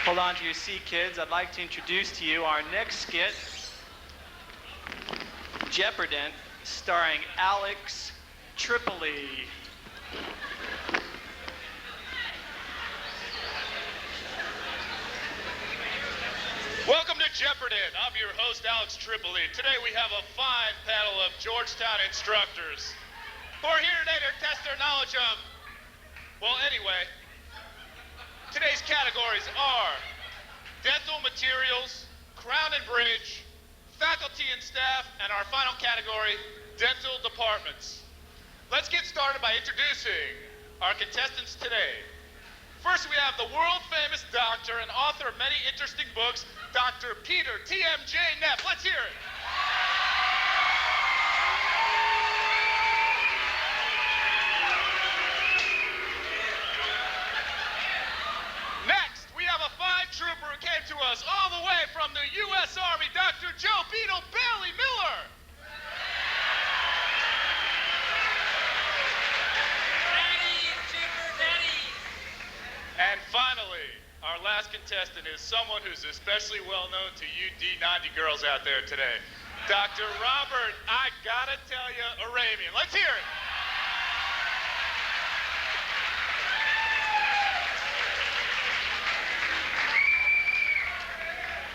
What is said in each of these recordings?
Hold on to your seat, kids. I'd like to introduce to you our next skit, Jeopardent, starring Alex Tripoli. Welcome to Jeopardent. I'm your host, Alex Tripoli. Today we have a fine panel of Georgetown instructors who are here today to test their knowledge of, well, anyway, today's categories are dental materials, crown and bridge, faculty and staff, and our final category, dental departments. Let's get started by introducing our contestants today. First, we have the world-famous doctor and author of many interesting books, Dr. Peter TMJ Neff. Let's hear it. Next, we have a fine trooper who came to us all the way from the U.S. Army, Dr. Joe Beetle Bailey Miller. And finally, our last contestant is someone who's especially well known to you D'90 girls out there today. Dr. Robert, I gotta tell you, Arabian. Let's hear it.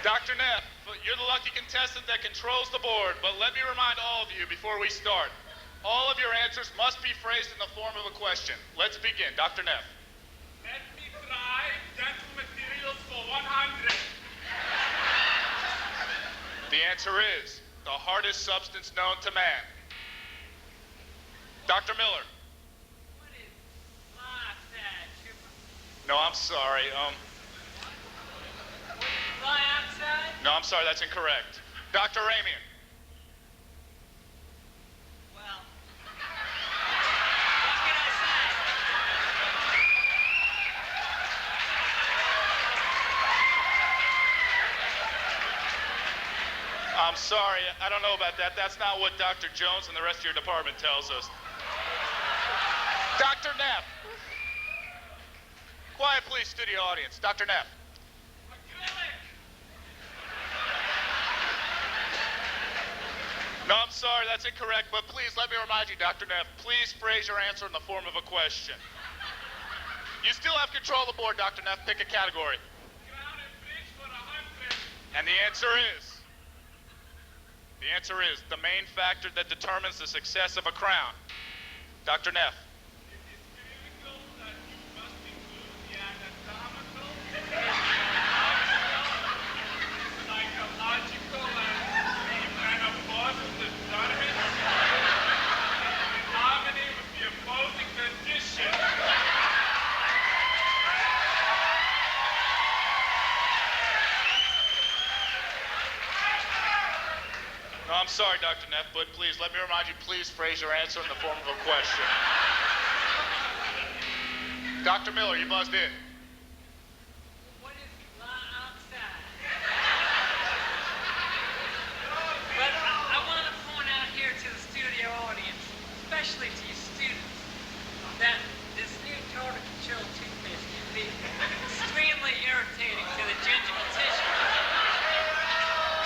Dr. Neff, you're the lucky contestant that controls the board, but let me remind all of you before we start, all of your answers must be phrased in the form of a question. Let's begin. Dr. Neff. Let me try dental materials for 100. The answer is the hardest substance known to man. Dr. Miller. What is dioxide, Tripper? No, I'm sorry. What is dioxide? No, I'm sorry, that's incorrect. Dr. Ramian. Well, what can I say? I'm sorry, I don't know about that. That's not what Dr. Jones and the rest of your department tells us. Dr. Neff. Quiet, please, studio audience. Dr. Neff. Acrylic. No, I'm sorry, that's incorrect, but please let me remind you, Dr. Neff, please phrase your answer in the form of a question. You still have control of the board, Dr. Neff. Pick a category. Crown and bridge for 100. And the answer is the main factor that determines the success of a crown. Dr. Neff. It is critical that you must include the anatomical, psychological, and of course the determinant in harmony with the opposing condition. No, I'm sorry, Dr. Neff, but please, let me remind you, please phrase your answer in the form of a question. Dr. Miller, you buzzed in. What is dioxide? But I want to point out here to the studio audience, especially to you students, that this new tartar control toothpaste can be extremely irritating to the gingival tissue.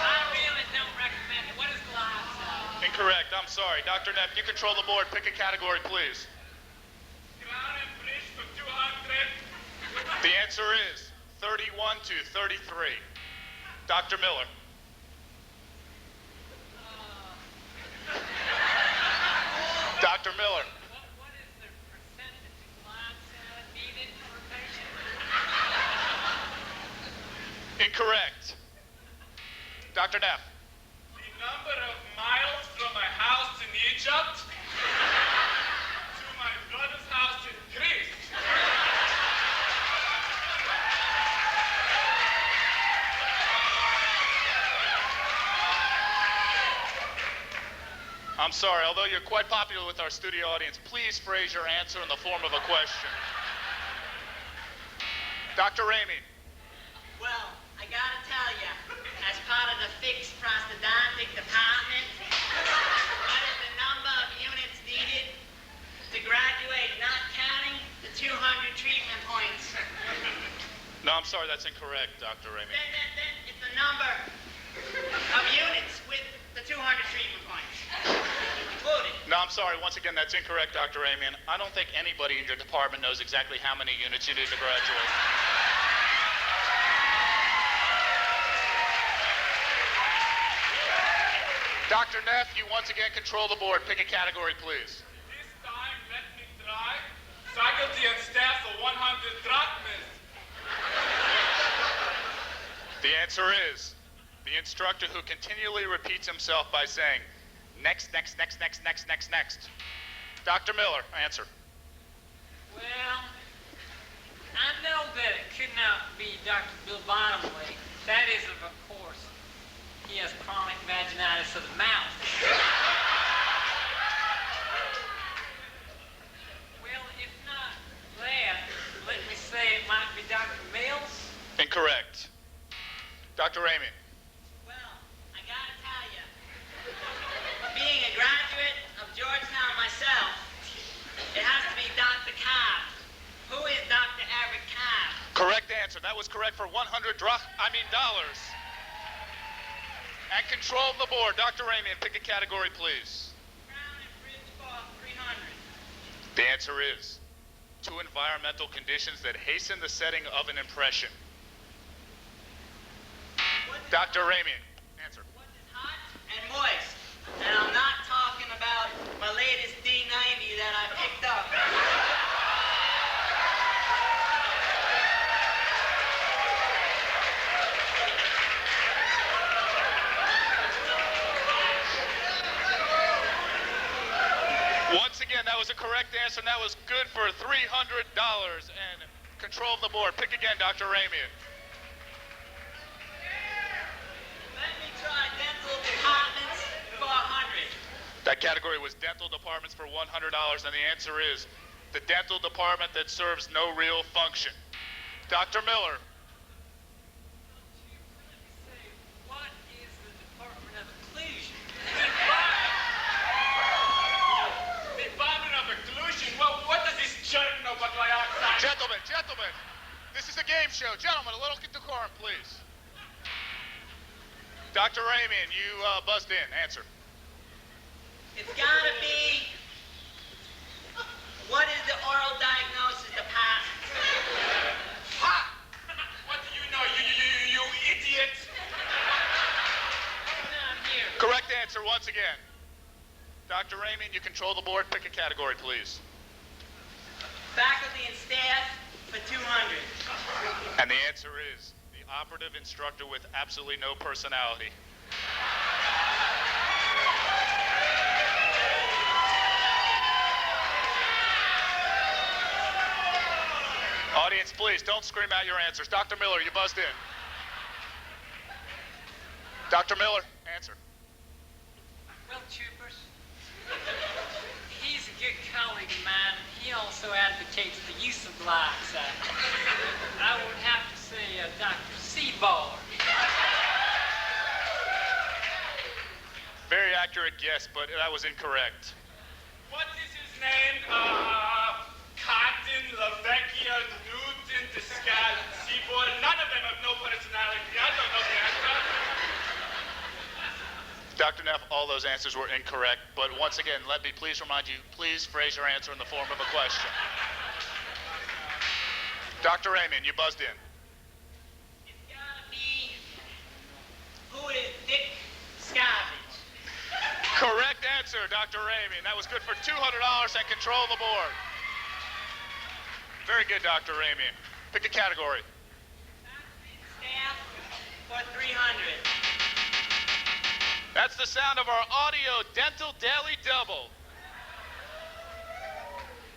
I really don't recommend it. What is dioxide? Incorrect, I'm sorry. Dr. Neff, you control the board. Pick a category, please. Crown and bridge for 200. The answer is 31 to 33. Dr. Miller. Dr. Miller. What is the percentage of dioxide needed for a patient? Incorrect. Dr. Neff. The number of miles from my house in Egypt to my brother's house in Greece. I'm sorry, although you're quite popular with our studio audience, please phrase your answer in the form of a question. Dr. Ramey. Well, I gotta tell you, as part of the fixed prosthodontic department, what is the number of units needed to graduate, not counting the 200 treatment points? No, No, I'm sorry, that's incorrect, Dr. Raymond. Then it's the number of units with the 200 treatment points. Included. No, I'm sorry, once again, that's incorrect, Dr. Raymond. I don't think anybody in your department knows exactly how many units you need to graduate. Dr. Neff, you once again control the board. Pick a category, please. This time, let me try faculty and staff of 100 drachmas. The answer is the instructor who continually repeats himself by saying, next, next, next, next, next, next, next. Dr. Miller, answer. Well, I know that it could not be Dr. Bill Bottomley. That is, of course, he has chronic vaginitis of the mouth. Well, if not that, let me say it might be Dr. Mills. Incorrect. Dr. Raymond. Well, I gotta tell you, being a graduate of Georgetown myself, it has to be Dr. Cobb. Who is Dr. Eric Cobb? Correct answer. That was correct for dollars. And control the board. Dr. Raymond, pick a category, please. Crown and bridge for 300. The answer is 2 environmental conditions that hasten the setting of an impression. Dr. Raymond, answer. What is hot and moist? And I'm not talking about my latest D'90 that I picked up. Once again, that was a correct answer, and that was good for $300. And control of the board. Pick again, Dr. Raymond. Let me try dental departments for 100. That category was dental departments for $100, and the answer is the dental department that serves no real function. Dr. Miller. What is the Department of Occlusion? Department of Occlusion? Well, what does this jerk know about dioxide? Gentlemen, this is a game show. Gentlemen, a little decorum, please. Dr. Raymond, you buzzed in. Answer. It's gotta be, what is the oral diagnosis department? Ha! What do you know, you idiot? I'm here. Correct answer once again. Dr. Raymond, you control the board. Pick a category, please. Faculty and staff for 200. And the answer is the operative instructor with absolutely no personality. Audience, please, don't scream out your answers. Dr. Miller, you buzzed in. Dr. Miller, answer. Well, troopers, he's a good colleague of mine. He also advocates the use of dioxide. I would have to say Dr. Seaboard. Very accurate guess, but that was incorrect. What is his name? Cotton, Lavecchia, Newton, Descal, Seaboard. None of them have no personality. I don't know the answer. Dr. Neff, all those answers were incorrect, but once again, let me please remind you, please phrase your answer in the form of a question. Dr. Raymond, you buzzed in. It's gotta be, who is Dick Scavenge? Correct answer, Dr. Raymond. That was good for $200 and control the board. Very good, Dr. Raymond. Pick a category. Faculty and staff for 300. That's the sound of our audio dental daily double.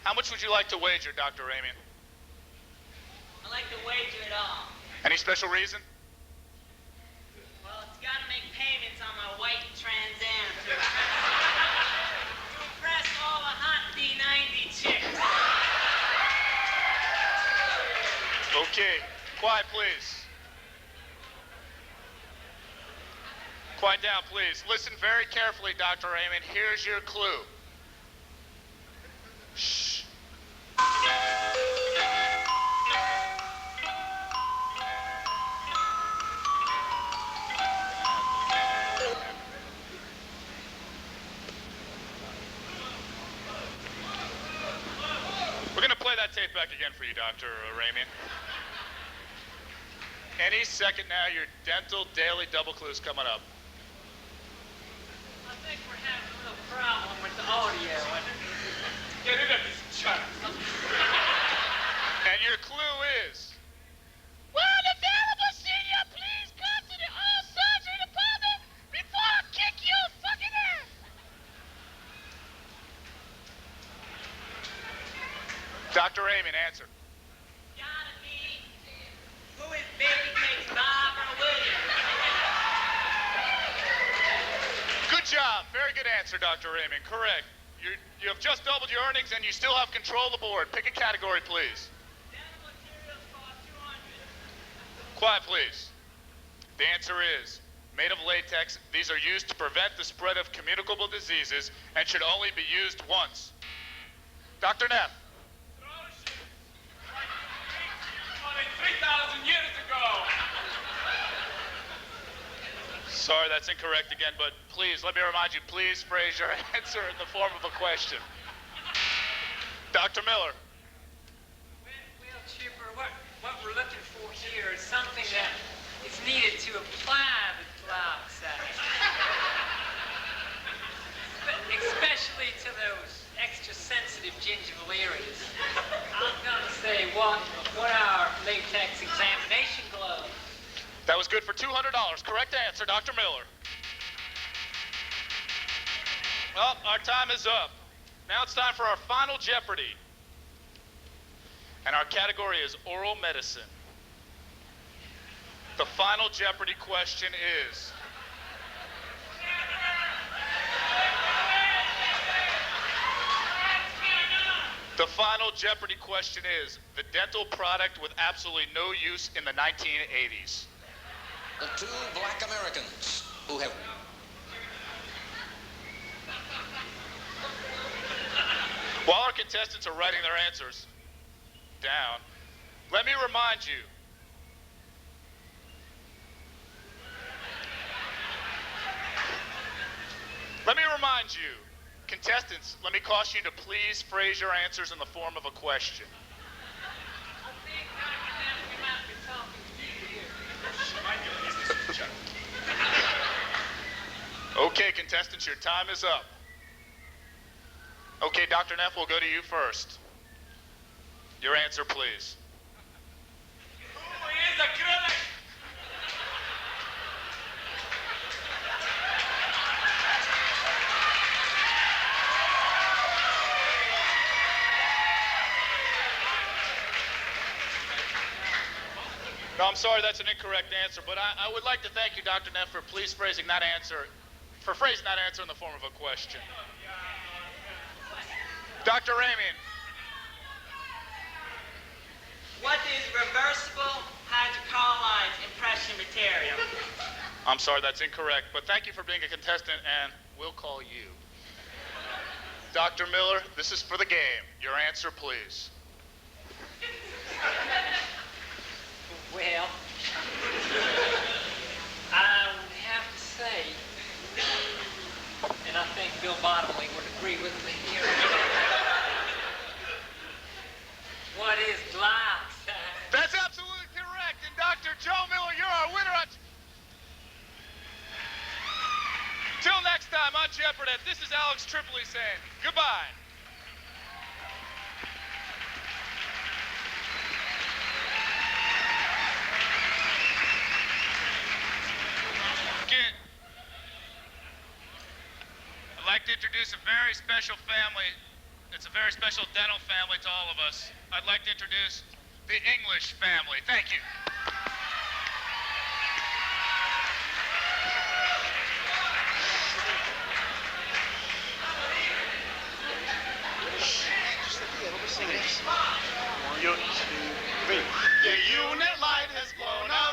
How much would you like to wager, Dr. Raymond? I like to wager it all. Any special reason? Well, it's gotta make payments on my white Trans Am to impress all the hot D'90 chicks. Okay, quiet, please. Quiet down, please. Listen very carefully, Dr. Raymond. Here's your clue. Shh. back again for you, Dr. Ramian. Any second now, your dental daily double clue's coming up. I think we're having a little problem with the audio. Get rid of this chart. And your clue is... Will an available senior please come to the oral surgery department before I kick your fucking ass? Dr. Ramian, answer. Gotta be. Who is baby cakes, Bob or William? Good job. Very good answer, Dr. Ramian. Correct. You have just doubled your earnings and you still have control of the board. Pick a category, please. Dental materials cost $200. Quiet, please. The answer is made of latex. These are used to prevent the spread of communicable diseases and should only be used once. Dr. Neff. Like 3,000 years ago. Sorry, that's incorrect again, but please, let me remind you, please phrase your answer in the form of a question. Dr. Miller. Well, Chipper, what we're looking for here is something that is needed to apply the dioxide. Especially to those extra sensitive gingival areas. I'm gonna say what are latex examination gloves? That was good for $200. Correct answer, Dr. Miller. Well, our time is up. Now it's time for our final Jeopardy. And our category is oral medicine. The final Jeopardy question is... The final Jeopardy question is the dental product with absolutely no use in the 1980s. The two black Americans who have... While our contestants are writing their answers down, let me remind you. Contestants, let me caution you to please phrase your answers in the form of a question. I think, Dr. Neff, we might be talking to you here. Okay, contestants, your time is up. Okay, Dr. Neff, we'll go to you first. Your answer, please. Who is acrylic? No, I'm sorry, that's an incorrect answer, but I would like to thank you, Dr. Neff, for please phrasing that answer in the form of a question. Dr. Ramian. What is reversible hydrocolloid impression material? I'm sorry, that's incorrect, but thank you for being a contestant, and we'll call you. Dr. Miller, this is for the game. Your answer, please. Well, I would have to say, and I think Bill Bottomley would agree with me here. What is dioxide? That's absolutely correct, and Dr. Joe Miller, you're our winner. Till next time on Jeopardy, this is Alex Tripoli saying goodbye. I'd like to introduce a very special family. It's a very special dental family to all of us. I'd like to introduce the English family. Thank you.